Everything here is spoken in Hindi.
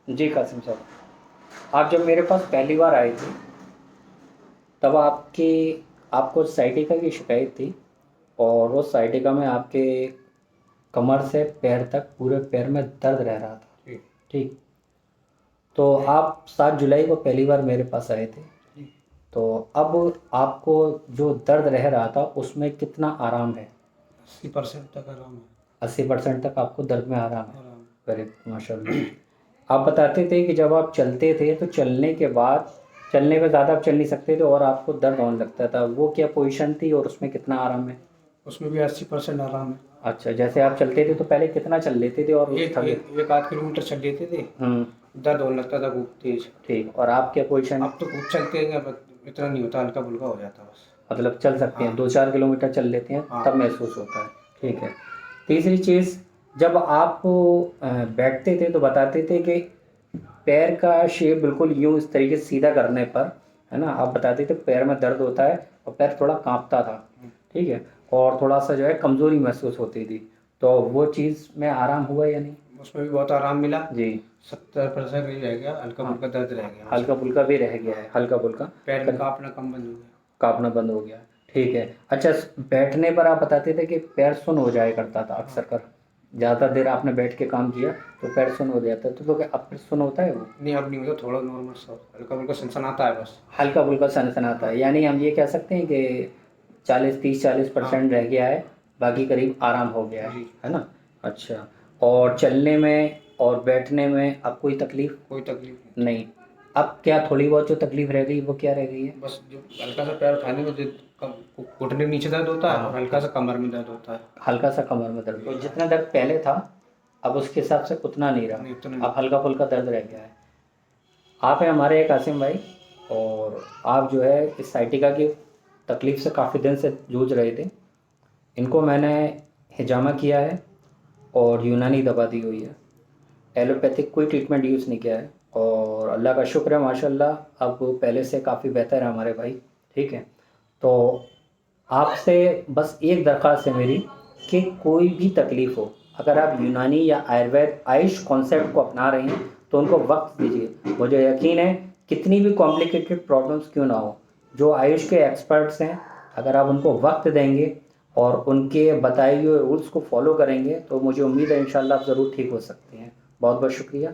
जी कासिम साहब, आप जब मेरे पास पहली बार आए थे तब आपको साइटिका की शिकायत थी। और वो साइटिका में आपके कमर से पैर तक पूरे पैर में दर्द रह रहा था। जी। ठीक। तो आप 7 जुलाई को पहली बार मेरे पास आए थे। जी। तो अब आपको जो दर्द रह रहा था उसमें कितना आराम है? 80% तक आराम है। 80% तक आपको दर्द में आराम है। आराम। वेरी माशाल्लाह। आप बताते थे कि जब आप चलते थे तो चलने के बाद चलने पे ज़्यादा आप चल नहीं सकते थे और आपको दर्द होने लगता था, वो क्या पोजीशन थी और उसमें कितना आराम है? उसमें भी 80% आराम है। अच्छा, जैसे आप चलते थे तो पहले कितना चल लेते थे और एक थके? एक एक आध किलोमीटर चल लेते थे। हम्म। दर्द होने लगता था खूब तेज। ठीक। और आप क्या पोजीशन? अब तो खूब चलते हैं, अब इतना नहीं होता, हल्का फुल्का हो जाता बस। मतलब चल सकते हैं, हाँ। 2-4 किलोमीटर चल लेते हैं हाँ। तब महसूस होता है। ठीक है। तीसरी चीज़, जब आप बैठते थे तो बताते थे कि पैर का शेप बिल्कुल यूँ इस तरीके से सीधा करने पर, है ना, आप बताते थे पैर में दर्द होता है और पैर थोड़ा कांपता था। ठीक है। और थोड़ा सा जो है कमज़ोरी महसूस होती थी। तो वो चीज़ में आराम हुआ या नहीं? उसमें भी बहुत आराम मिला। जी। 70% ही रह गया, हल्का हाँ, फुल्का दर्द रह गया बस। हल्का फुल्का भी रह गया है, हल्का फुल्का पैर में कर कांपना कम बंद हो गया। काँपना बंद हो गया। ठीक है। अच्छा, बैठने पर आप बताते थे कि पैर सुन्न हो जाया करता था हाँ। अक्सर कर। ज़्यादा देर आपने बैठ के काम किया तो पैर सुन्न हो जाता है, तो क्या अब फिर सुन्न होता है वो? नहीं, अब नहीं होता, थोड़ा नॉर्मल सा हल्का फुल्का सनसनाता है बस। हल्का फुल्का सनसनाता हाँ। है, यानी हम ये कह सकते हैं कि 40-30-40% हाँ। रह गया है, बाकी करीब आराम हो गया जी। है ना? अच्छा। और चलने में और बैठने में अब कोई तकलीफ कोई तकलीफ नहीं होती। नहीं? अब क्या थोड़ी बहुत जो तकलीफ रह गई वो क्या रह गई है? बस जो हल्का सा पैर उठाने में जो घुटने नीचे दर्द होता है, और हाँ, हल्का सा कमर में दर्द होता है। हल्का सा कमर में दर्द, तो जितना दर्द पहले था अब उसके हिसाब से उतना नहीं नहीं, तो रहा, नहीं। अब हल्का फुल्का दर्द रह गया है। आप हैं हमारे एक आसिम भाई, और आप जो है इस साइटिका की तकलीफ़ से काफ़ी दिन से जूझ रहे थे। इनको मैंने हिजामा किया है और यूनानी दवा दी हुई है। एलोपैथिक कोई ट्रीटमेंट यूज़ नहीं किया है, और अल्लाह का शुक्र है माशाल्लाह अब पहले से काफ़ी बेहतर है हमारे भाई। ठीक है। तो आपसे बस एक दरख्वास्त है मेरी कि कोई भी तकलीफ़ हो, अगर आप यूनानी या आयुर्वेद आयुष कॉन्सेप्ट को अपना रहे हैं तो उनको वक्त दीजिए। मुझे यकीन है कितनी भी कॉम्प्लिकेटेड प्रॉब्लम्स क्यों ना हो, जो आयुष के एक्सपर्ट्स हैं, अगर आप उनको वक्त देंगे और उनके बताए हुए रूल्स को फॉलो करेंगे तो मुझे उम्मीद है इंशाल्लाह आप ज़रूर ठीक हो सकते हैं। बहुत बहुत शुक्रिया।